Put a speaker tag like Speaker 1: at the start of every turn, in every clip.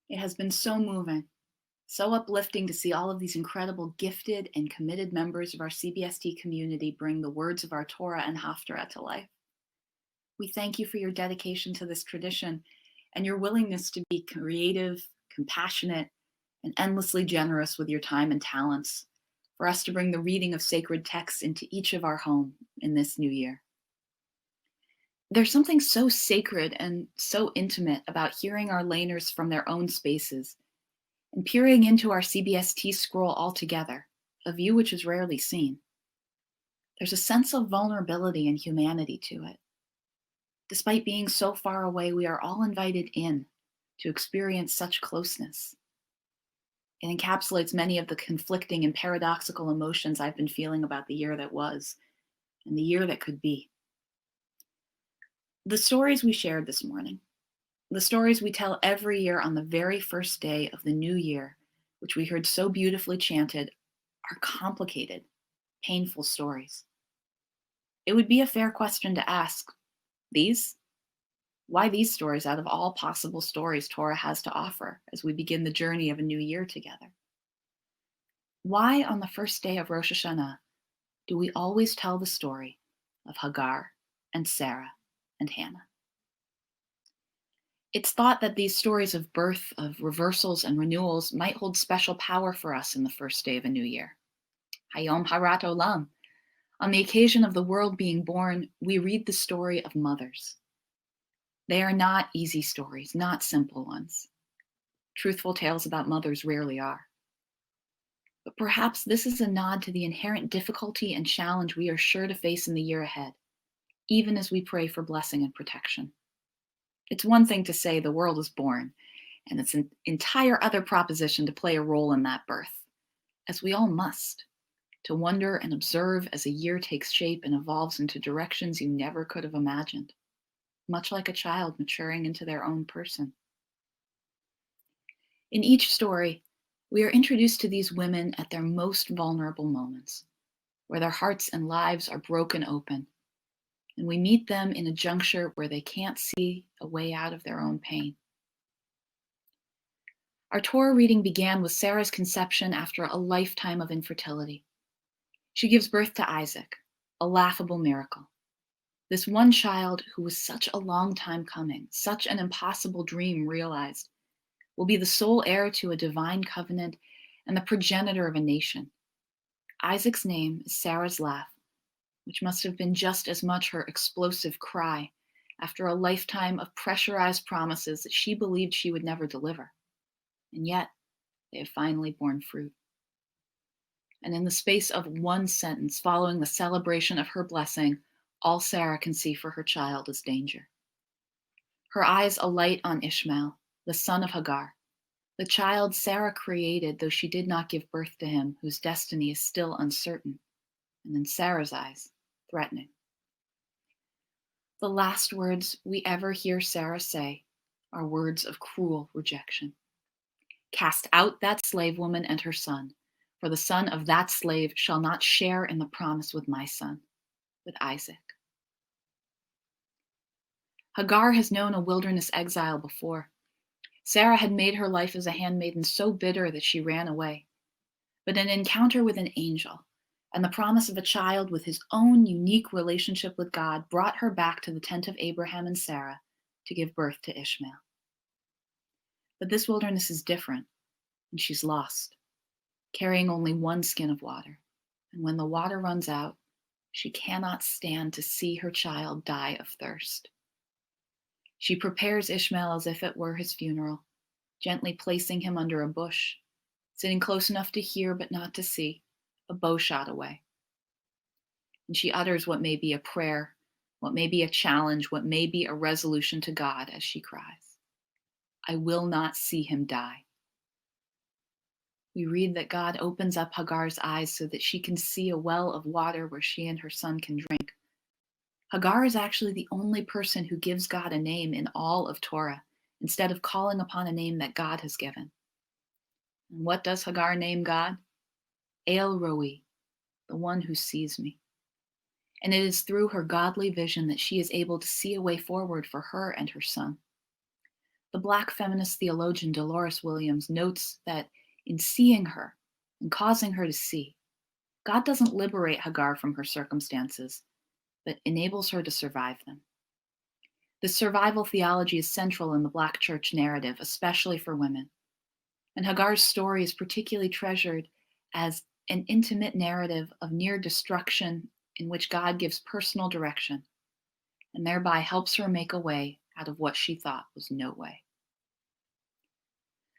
Speaker 1: It has been so moving, so uplifting to see all of these incredible, gifted, and committed members of our CBST community bring the words of our Torah and Haftarah to life. We thank you for your dedication to this tradition and your willingness to be creative, compassionate, and endlessly generous with your time and talents for us to bring the reading of sacred texts into each of our home in this new year. There's something so sacred and so intimate about hearing our laners from their own spaces and peering into our CBST scroll altogether, a view which is rarely seen. There's a sense of vulnerability and humanity to it. Despite being so far away, we are all invited in to experience such closeness. It encapsulates many of the conflicting and paradoxical emotions I've been feeling about the year that was and the year that could be. The stories we shared this morning, the stories we tell every year on the very first day of the new year, which we heard so beautifully chanted, are complicated, painful stories. It would be a fair question to ask, why these stories out of all possible stories Torah has to offer as we begin the journey of a new year together? Why on the first day of Rosh Hashanah do we always tell the story of Hagar and Sarah and Hannah? It's thought that these stories of birth, of reversals and renewals might hold special power for us in the first day of a new year. Hayom Harat Olam. On the occasion of the world being born, we read the story of mothers. They are not easy stories, not simple ones. Truthful tales about mothers rarely are. But perhaps this is a nod to the inherent difficulty and challenge we are sure to face in the year ahead, even as we pray for blessing and protection. It's one thing to say the world is born, and it's an entire other proposition to play a role in that birth, as we all must, to wonder and observe as a year takes shape and evolves into directions you never could have imagined, much like a child maturing into their own person. In each story, we are introduced to these women at their most vulnerable moments, where their hearts and lives are broken open, and we meet them in a juncture where they can't see a way out of their own pain. Our Torah reading began with Sarah's conception after a lifetime of infertility. She gives birth to Isaac, a laughable miracle. This one child who was such a long time coming, such an impossible dream realized, will be the sole heir to a divine covenant and the progenitor of a nation. Isaac's name is Sarah's laugh, which must have been just as much her explosive cry after a lifetime of pressurized promises that she believed she would never deliver. And yet, they have finally borne fruit. And in the space of one sentence following the celebration of her blessing, all Sarah can see for her child is danger. Her eyes alight on Ishmael, the son of Hagar, the child Sarah created, though she did not give birth to him, whose destiny is still uncertain, and in Sarah's eyes, threatening. The last words we ever hear Sarah say are words of cruel rejection. Cast out that slave woman and her son, for the son of that slave shall not share in the promise with my son, with Isaac. Hagar has known a wilderness exile before. Sarah had made her life as a handmaiden so bitter that she ran away. But an encounter with an angel and the promise of a child with his own unique relationship with God brought her back to the tent of Abraham and Sarah to give birth to Ishmael. But this wilderness is different, and she's lost, carrying only one skin of water. And when the water runs out, she cannot stand to see her child die of thirst. She prepares Ishmael as if it were his funeral, gently placing him under a bush, sitting close enough to hear but not to see, a bow shot away. And she utters what may be a prayer, what may be a challenge, what may be a resolution to God as she cries, I will not see him die. We read that God opens up Hagar's eyes so that she can see a well of water where she and her son can drink. Hagar is actually the only person who gives God a name in all of Torah, instead of calling upon a name that God has given. And what does Hagar name God? El Roi, the one who sees me. And it is through her godly vision that she is able to see a way forward for her and her son. The Black feminist theologian Dolores Williams notes that in seeing her and causing her to see, God doesn't liberate Hagar from her circumstances, but enables her to survive them. This survival theology is central in the Black church narrative, especially for women. And Hagar's story is particularly treasured as an intimate narrative of near destruction in which God gives personal direction and thereby helps her make a way out of what she thought was no way.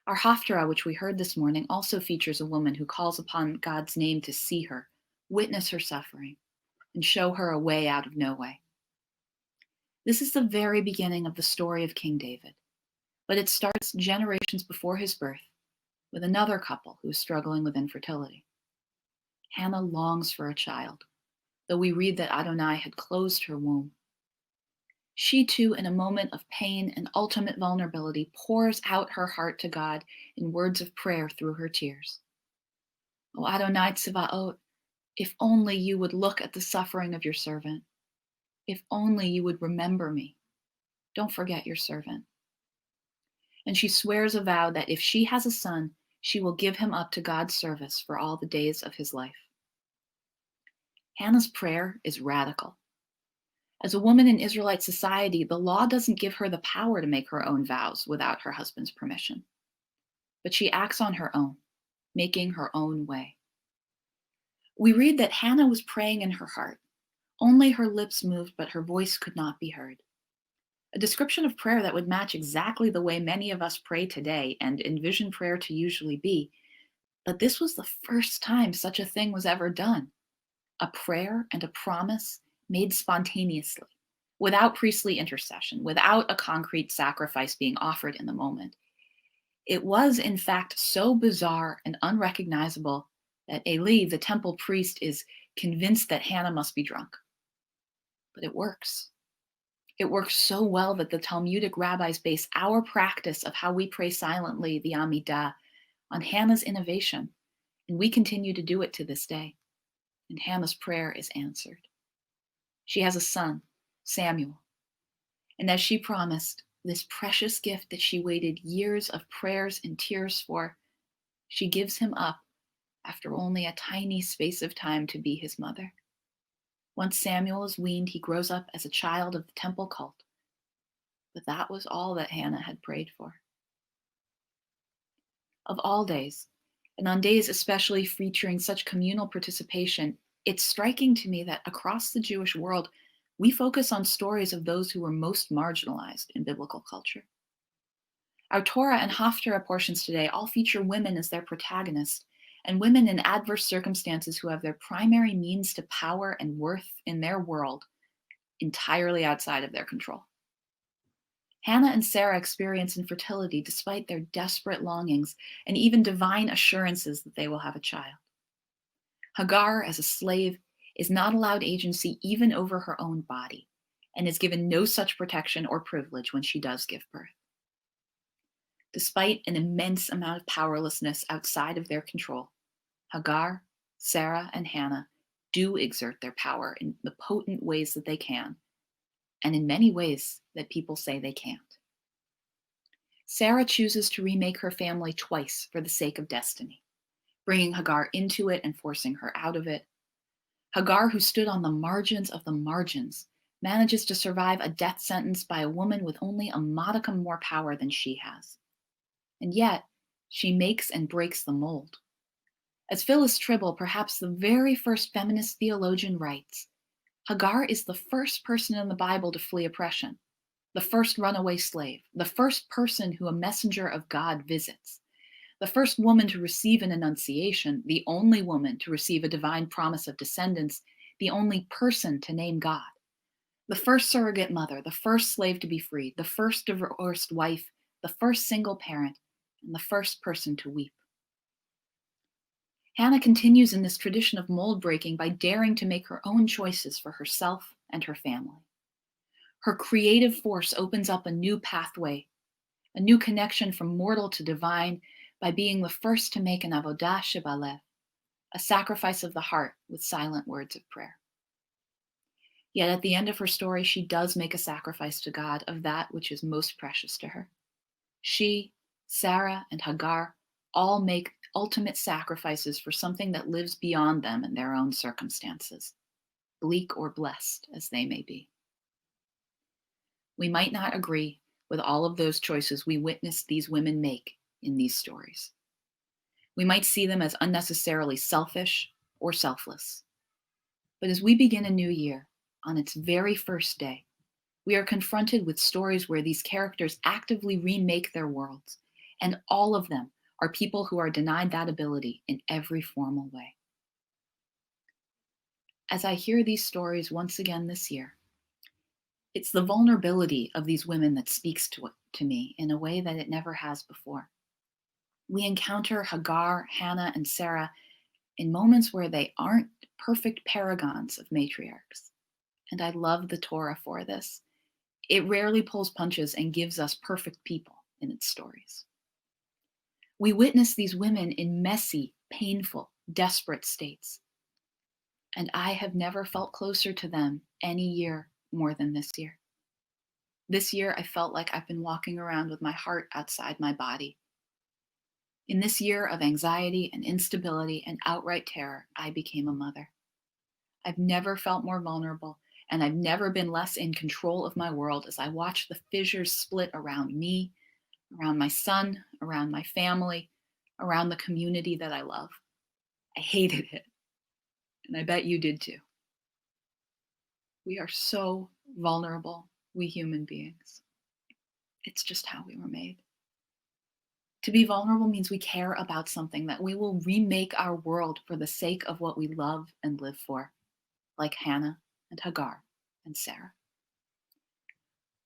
Speaker 1: Our Haftarah, which we heard this morning, also features a woman who calls upon God's name to see her, witness her suffering, and show her a way out of no way. This is the very beginning of the story of King David, but it starts generations before his birth with another couple who is struggling with infertility. Hannah longs for a child, though we read that Adonai had closed her womb. She too, in a moment of pain and ultimate vulnerability, pours out her heart to God in words of prayer through her tears. O Adonai Tsevaot, if only you would look at the suffering of your servant. If only you would remember me. Don't forget your servant. And she swears a vow that if she has a son, she will give him up to God's service for all the days of his life. Hannah's prayer is radical. As a woman in Israelite society, the law doesn't give her the power to make her own vows without her husband's permission. But she acts on her own, making her own way. We read that Hannah was praying in her heart. Only her lips moved, but her voice could not be heard. A description of prayer that would match exactly the way many of us pray today and envision prayer to usually be. But this was the first time such a thing was ever done. A prayer and a promise made spontaneously, without priestly intercession, without a concrete sacrifice being offered in the moment. It was, in fact, so bizarre and unrecognizable that Eli, the temple priest, is convinced that Hannah must be drunk. But it works. It works so well that the Talmudic rabbis base our practice of how we pray silently, the Amidah, on Hannah's innovation, and we continue to do it to this day. And Hannah's prayer is answered. She has a son, Samuel. And as she promised, this precious gift that she waited years of prayers and tears for, she gives him up after only a tiny space of time to be his mother. Once Samuel is weaned, he grows up as a child of the temple cult. But that was all that Hannah had prayed for. Of all days, and on days especially featuring such communal participation, it's striking to me that across the Jewish world, we focus on stories of those who were most marginalized in biblical culture. Our Torah and Haftarah portions today all feature women as their protagonists, and women in adverse circumstances who have their primary means to power and worth in their world entirely outside of their control. Hannah and Sarah experience infertility despite their desperate longings and even divine assurances that they will have a child. Hagar, as a slave, is not allowed agency even over her own body and is given no such protection or privilege when she does give birth. Despite an immense amount of powerlessness outside of their control, Hagar, Sarah, and Hannah do exert their power in the potent ways that they can, and in many ways that people say they can't. Sarah chooses to remake her family twice for the sake of destiny, bringing Hagar into it and forcing her out of it. Hagar, who stood on the margins of the margins, manages to survive a death sentence by a woman with only a modicum more power than she has. And yet, she makes and breaks the mold. As Phyllis Tribble, perhaps the very first feminist theologian, writes, Hagar is the first person in the Bible to flee oppression, the first runaway slave, the first person who a messenger of God visits, the first woman to receive an annunciation, the only woman to receive a divine promise of descendants, the only person to name God, the first surrogate mother, the first slave to be freed, the first divorced wife, the first single parent, and the first person to weep. Hannah continues in this tradition of mold breaking by daring to make her own choices for herself and her family. Her creative force opens up a new pathway, a new connection from mortal to divine, by being the first to make an avodah shebalev, a sacrifice of the heart with silent words of prayer. Yet at the end of her story, she does make a sacrifice to God of that which is most precious to her. She, Sarah, and Hagar all make ultimate sacrifices for something that lives beyond them and their own circumstances, bleak or blessed as they may be. We might not agree with all of those choices we witness these women make in these stories. We might see them as unnecessarily selfish or selfless. But as we begin a new year, on its very first day, we are confronted with stories where these characters actively remake their worlds, and all of them are people who are denied that ability in every formal way. As I hear these stories once again this year, it's the vulnerability of these women that speaks to me in a way that it never has before. We encounter Hagar, Hannah, and Sarah in moments where they aren't perfect paragons of matriarchs. And I love the Torah for this. It rarely pulls punches and gives us perfect people in its stories. We witness these women in messy, painful, desperate states. And I have never felt closer to them any year more than this year. This year, I felt like I've been walking around with my heart outside my body. In this year of anxiety and instability and outright terror, I became a mother. I've never felt more vulnerable, and I've never been less in control of my world as I watch the fissures split around me, around my son, around my family, around the community that I love. I hated it, and I bet you did too. We are so vulnerable, we human beings. It's just how we were made. To be vulnerable means we care about something, that we will remake our world for the sake of what we love and live for, like Hannah and Hagar and Sarah.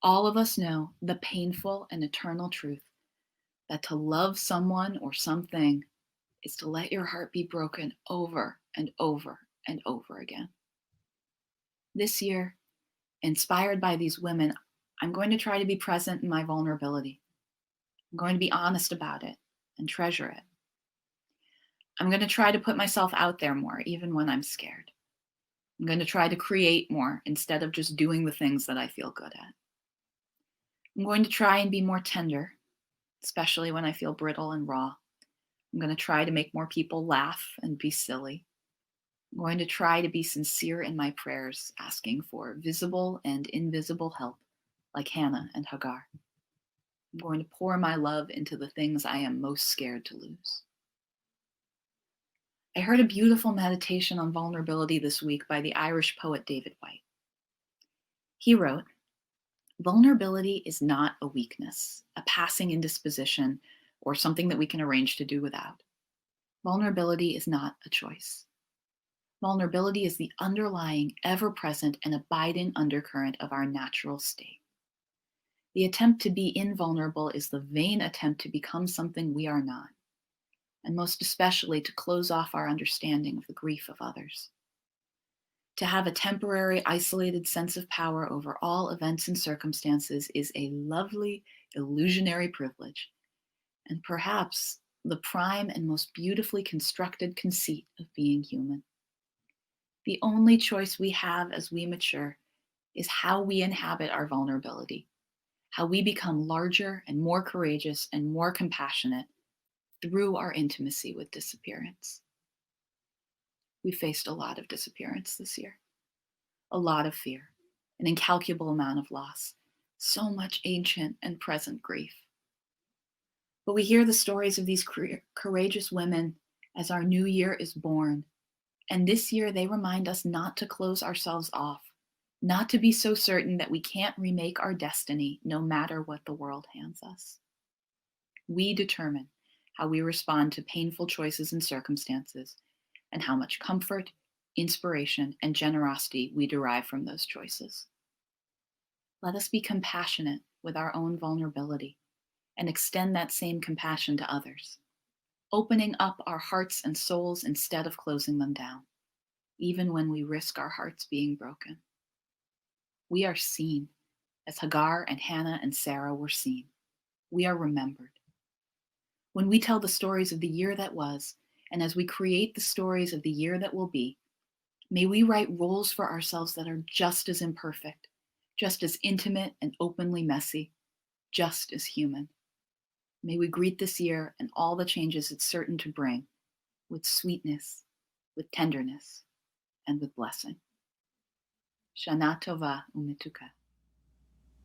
Speaker 1: All of us know the painful and eternal truth that to love someone or something is to let your heart be broken over and over and over again. This year, inspired by these women, I'm going to try to be present in my vulnerability. I'm going to be honest about it and treasure it. I'm going to try to put myself out there more, even when I'm scared. I'm going to try to create more instead of just doing the things that I feel good at. I'm going to try and be more tender, especially when I feel brittle and raw. I'm going to try to make more people laugh and be silly. I'm going to try to be sincere in my prayers, asking for visible and invisible help, like Hannah and Hagar. I'm going to pour my love into the things I am most scared to lose. I heard a beautiful meditation on vulnerability this week by the Irish poet David Whyte. He wrote, "Vulnerability is not a weakness, a passing indisposition, or something that we can arrange to do without. Vulnerability is not a choice. Vulnerability is the underlying, ever-present, and abiding undercurrent of our natural state. The attempt to be invulnerable is the vain attempt to become something we are not, and most especially to close off our understanding of the grief of others. To have a temporary, isolated sense of power over all events and circumstances is a lovely, illusionary privilege, and perhaps the prime and most beautifully constructed conceit of being human. The only choice we have as we mature is how we inhabit our vulnerability, how we become larger and more courageous and more compassionate through our intimacy with disappearance. We faced a lot of disappearance this year, a lot of fear, an incalculable amount of loss, so much ancient and present grief. But we hear the stories of these courageous women as our new year is born. And this year they remind us not to close ourselves off, not to be so certain that we can't remake our destiny no matter what the world hands us. We determine how we respond to painful choices and circumstances, and how much comfort, inspiration, and generosity we derive from those choices. Let us be compassionate with our own vulnerability and extend that same compassion to others, opening up our hearts and souls instead of closing them down, even when we risk our hearts being broken. We are seen, as Hagar and Hannah and Sarah were seen. We are remembered. When we tell the stories of the year that was, and as we create the stories of the year that will be, may we write roles for ourselves that are just as imperfect, just as intimate and openly messy, just as human. May we greet this year and all the changes it's certain to bring with sweetness, with tenderness, and with blessing. Shana Tova Umetuka.